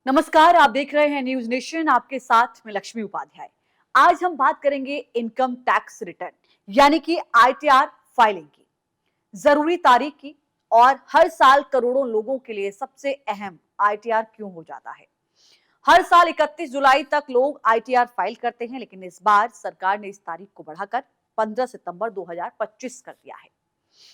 नमस्कार, आप देख रहे हैं न्यूज नेशन। आपके साथ में लक्ष्मी उपाध्याय। आज हम बात करेंगे इनकम टैक्स रिटर्न यानी कि आईटीआर फाइलिंग की, जरूरी तारीख की और हर साल करोड़ों लोगों के लिए सबसे अहम आईटीआर क्यों हो जाता है। हर साल 31 जुलाई तक लोग आईटीआर फाइल करते हैं, लेकिन इस बार सरकार ने इस तारीख को बढ़ाकर 15 सितंबर 2025 कर दिया है।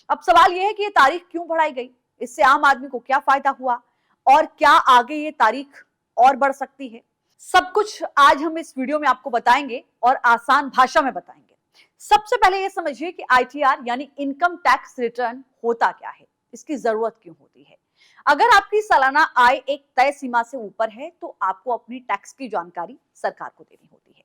अब सवाल यह है कि ये तारीख क्यों बढ़ाई गई, इससे आम आदमी को क्या फायदा हुआ और क्या आगे ये तारीख और बढ़ सकती है। सब कुछ आज हम इस वीडियो में आपको बताएंगे और आसान भाषा में बताएंगे। सबसे पहले ये समझिए कि आईटीआर यानी इनकम टैक्स रिटर्न होता क्या है, इसकी जरूरत क्यों होती है। अगर आपकी सालाना आय एक तय सीमा से ऊपर है तो आपको अपनी टैक्स की जानकारी सरकार को देनी होती है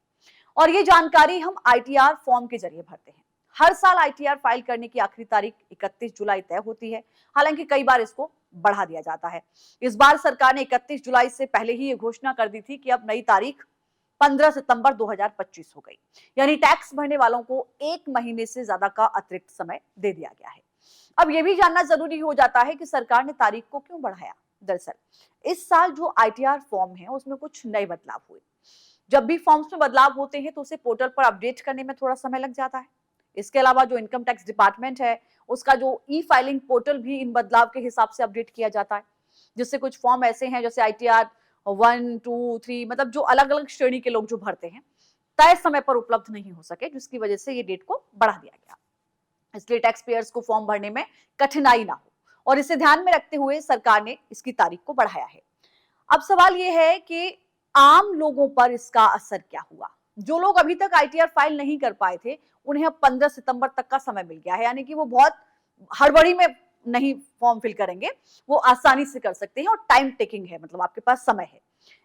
और ये जानकारी हम आईटीआर फॉर्म के जरिए भरते हैं। हर साल आईटीआर फाइल करने की आखिरी तारीख 31 जुलाई तय होती है, हालांकि कई बार इसको बढ़ा दिया जाता है। इस बार सरकार ने 31 जुलाई से पहले ही ये घोषणा कर दी थी कि अब नई तारीख 15 सितंबर 2025 हो गई, यानी टैक्स भरने वालों को एक महीने से ज्यादा का अतिरिक्त समय दे दिया गया है। अब यह भी जानना जरूरी हो जाता है कि सरकार ने तारीख को क्यों बढ़ाया। दरअसल इस साल जो आईटीआर फॉर्म है उसमें कुछ नए बदलाव हुए। जब भी फॉर्म्स में बदलाव होते हैं तो उसे पोर्टल पर अपडेट करने में थोड़ा समय लग जाता है। इसके अलावा जो इनकम टैक्स डिपार्टमेंट है उसका जो ई फाइलिंग पोर्टल भी इन बदलाव के हिसाब से अपडेट किया जाता है, जिससे कुछ फॉर्म ऐसे हैं जैसे आईटीआर 1, 2, 3, मतलब जो अलग अलग श्रेणी के लोग जो भरते हैं तय समय पर उपलब्ध नहीं हो सके, जिसकी वजह से ये डेट को बढ़ा दिया गया। इसलिए टैक्स पेयर्स को फॉर्म भरने में कठिनाई ना हो और इसे ध्यान में रखते हुए सरकार ने इसकी तारीख को बढ़ाया है। अब सवाल यह है कि आम लोगों पर इसका असर क्या हुआ। जो लोग अभी तक आईटीआर फाइल नहीं कर पाए थे उन्हें अब 15 सितंबर तक का समय मिल गया है, यानी कि वो बहुत हड़बड़ी में नहीं फॉर्म फिल करेंगे, वो आसानी से कर सकते हैं और टाइम टेकिंग है, मतलब आपके पास समय है।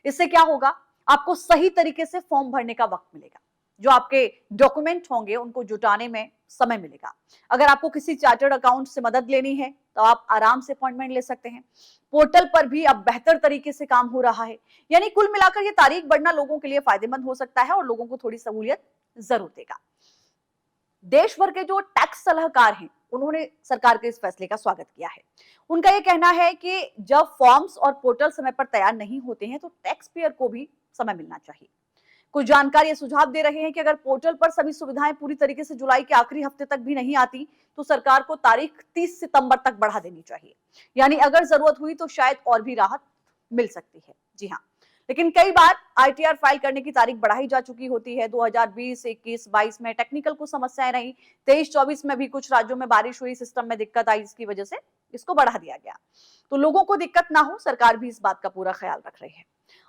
इससे क्या होगा, आपको सही तरीके से फॉर्म भरने का वक्त मिलेगा, जो आपके डॉक्यूमेंट होंगे उनको जुटाने में समय मिलेगा। अगर आपको किसी चार्टर्ड अकाउंट से मदद लेनी है तो आप आराम से अपॉइंटमेंट ले सकते हैं। पोर्टल पर भी अब बेहतर तरीके से काम हो रहा है, यानी कुल मिलाकर ये तारीख बढ़ना लोगों के लिए फायदेमंद हो सकता है और लोगों को थोड़ी सहूलियत जरूर देगा। देश भर के जो टैक्स सलाहकार हैं उन्होंने सरकार के इस फैसले का स्वागत किया है। उनका यह कहना है कि जब फॉर्म्स और पोर्टल समय पर तैयार नहीं होते हैं तो टैक्स पेयर को भी समय मिलना चाहिए। कुछ जानकार ये सुझाव दे रहे हैं कि अगर पोर्टल पर सभी सुविधाएं पूरी तरीके से जुलाई के आखिरी हफ्ते तक भी नहीं आती तो सरकार को तारीख 30 सितंबर तक बढ़ा देनी चाहिए, यानी अगर जरूरत हुई तो शायद और भी राहत मिल सकती है। जी हाँ, लेकिन कई बार आईटीआर फाइल करने की तारीख बढ़ाई जा चुकी होती है। 2020, 21, 22 में टेक्निकल कुछ समस्याएं रही, 23, 24 में भी कुछ राज्यों में बारिश हुई, सिस्टम में दिक्कत आई, इसकी वजह से इसको बढ़ा दिया गया। तो लोगों को दिक्कत ना हो, सरकार भी इस बात का पूरा ख्याल रख रही है।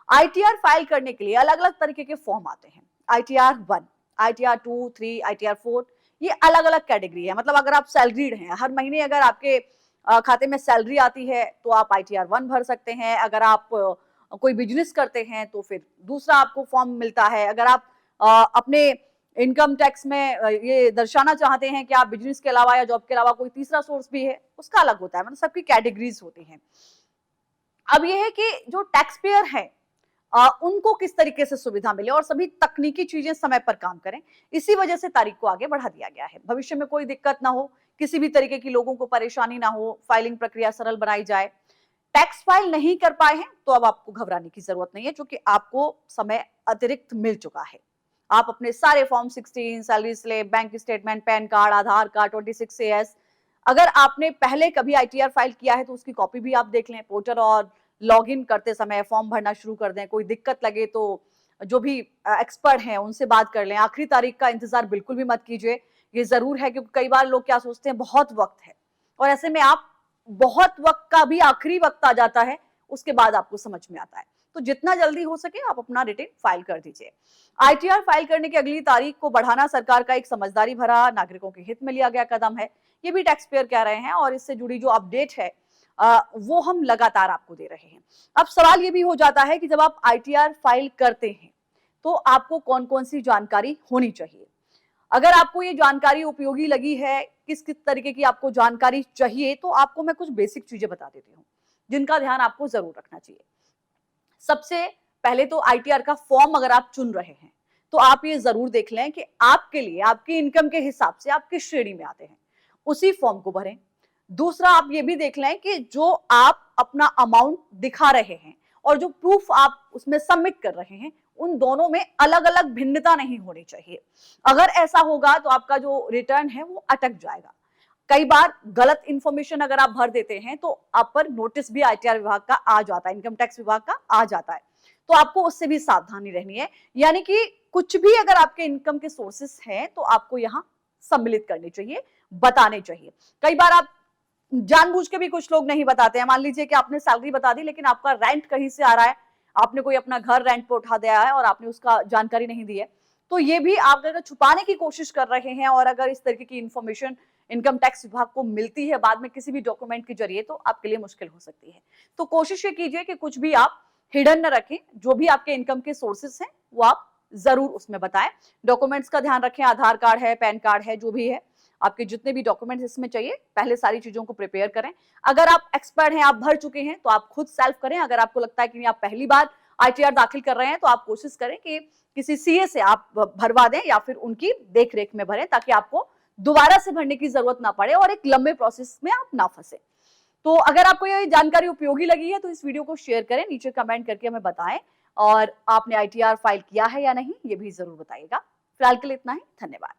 आईटीआर फाइल करने के लिए अलग अलग तरीके के फॉर्म आते हैं। आईटीआर 1, आईटीआर 2, 3, आईटीआर 4, ये अलग अलग कैटेगरी है। मतलब अगर आप सैलरीड हैं, हर महीने अगर आपके खाते में सैलरी आती है तो आप आईटीआर 1 भर सकते हैं। अगर आप कोई बिजनेस करते हैं तो फिर दूसरा आपको फॉर्म मिलता है। अगर आप अपने इनकम टैक्स में ये दर्शाना चाहते हैं कि आप बिजनेस के अलावा या जॉब के अलावा कोई तीसरा सोर्स भी है, उसका अलग होता है। मतलब सबकी कैटेगरीज होती हैं। अब ये है कि जो टैक्स पेयर है उनको किस तरीके से सुविधा मिले और सभी तकनीकी चीजें समय पर काम करें, इसी वजह से तारीख को आगे बढ़ा दिया गया है। भविष्य में कोई दिक्कत ना हो, किसी भी तरीके की लोगों को परेशानी ना हो, फाइलिंग प्रक्रिया सरल बनाई जाए। टैक्स फाइल नहीं कर पाए हैं तो अब आपको घबराने की जरूरत नहीं है, क्योंकि आपको समय अतिरिक्त मिल चुका है। आप अपने सारे form 16, salary slip, bank statement, PAN card, Aadhaar card, 26AS, अगर आपने पहले कभी आईटीआर फाइल किया है तो उसकी कॉपी भी आप देख लें। पोर्टल और लॉगिन करते समय फॉर्म भरना शुरू कर दें। कोई दिक्कत लगे तो जो भी एक्सपर्ट हैं उनसे बात कर लें। आखिरी तारीख का इंतजार बिल्कुल भी मत कीजिए। ये जरूर है क्योंकि कई बार लोग क्या सोचते हैं बहुत वक्त है, और ऐसे में आप बहुत वक्त का भी आखिरी वक्त आ जाता है, उसके बाद आपको समझ में आता है। तो जितना जल्दी हो सके आप अपना रिटर्न फाइल कर दीजिए। आईटीआर फाइल करने की अगली तारीख को बढ़ाना सरकार का एक समझदारी भरा, नागरिकों के हित में लिया गया कदम है, ये भी टैक्स पेयर कह रहे हैं और इससे जुड़ी जो अपडेट है वो हम लगातार आपको दे रहे हैं। अब सवाल ये भी हो जाता है कि जब आप आईटीआर फाइल करते हैं तो आपको कौन कौन सी जानकारी होनी चाहिए। अगर आपको ये जानकारी उपयोगी लगी है, किस किस तरीके की आपको जानकारी चाहिए, तो आपको मैं कुछ बेसिक चीजें बता देती हूँ जिनका ध्यान आपको जरूर रखना चाहिए। सबसे पहले तो आईटीआर का फॉर्म अगर आप चुन रहे हैं तो आप ये जरूर देख लें कि आपके लिए आपकी इनकम के हिसाब से आप किस श्रेणी में आते हैं, उसी फॉर्म को भरें। दूसरा, आप ये भी देख लें कि जो आप अपना अमाउंट दिखा रहे हैं और जो प्रूफ आप उसमें सबमिट कर रहे हैं उन दोनों में अलग अलग भिन्नता नहीं होनी चाहिए। अगर ऐसा होगा तो आपका जो रिटर्न है वो अटक जाएगा। कई बार गलत इंफॉर्मेशन अगर आप भर देते हैं तो आप पर नोटिस भी आईटीआर विभाग का आ जाता है, इनकम टैक्स विभाग का आ जाता है। तो आपको उससे भी सावधानी रहनी है। यानी कि कुछ भी अगर आपके इनकम के सोर्सेस हैं तो आपको यहां सम्मिलित करने चाहिए, बताने चाहिए। कई बार आप जानबूझ के भी कुछ लोग नहीं बताते हैं। मान लीजिए कि आपने सैलरी बता दी लेकिन आपका रेंट कहीं से आ रहा है, आपने कोई अपना घर रेंट पे उठा दिया है और आपने उसका जानकारी नहीं दी है, तो ये भी आप अगर छुपाने की कोशिश कर रहे हैं और अगर इस तरीके की इंफॉर्मेशन इनकम टैक्स विभाग को मिलती है बाद में किसी भी डॉक्यूमेंट के जरिए, तो आपके लिए मुश्किल हो सकती है। तो कोशिश ये कीजिए कि कुछ भी आप हिडन न रखें, जो भी आपके इनकम के सोर्सेस हैं वो आप जरूर उसमें बताएं। डॉक्यूमेंट्स का ध्यान रखें, आधार कार्ड है, पैन कार्ड है, जो भी है, आपके जितने भी डॉक्यूमेंट्स इसमें चाहिए पहले सारी चीजों को प्रिपेयर करें। अगर आप एक्सपर्ट हैं, आप भर चुके हैं, तो आप खुद सेल्फ करें। अगर आपको लगता है कि आप पहली बार आईटीआर दाखिल कर रहे हैं तो आप कोशिश करें कि किसी सीए से आप भरवा दें या फिर उनकी देखरेख में भरें, ताकि आपको दोबारा से भरने की जरूरत ना पड़े और एक लंबे प्रोसेस में आप ना फंसे। तो अगर आपको ये जानकारी उपयोगी लगी है तो इस वीडियो को शेयर करें, नीचे कमेंट करके हमें बताएं, और आपने आईटीआर फाइल किया है या नहीं ये भी जरूर बताइएगा। फिलहाल के लिए इतना ही, धन्यवाद।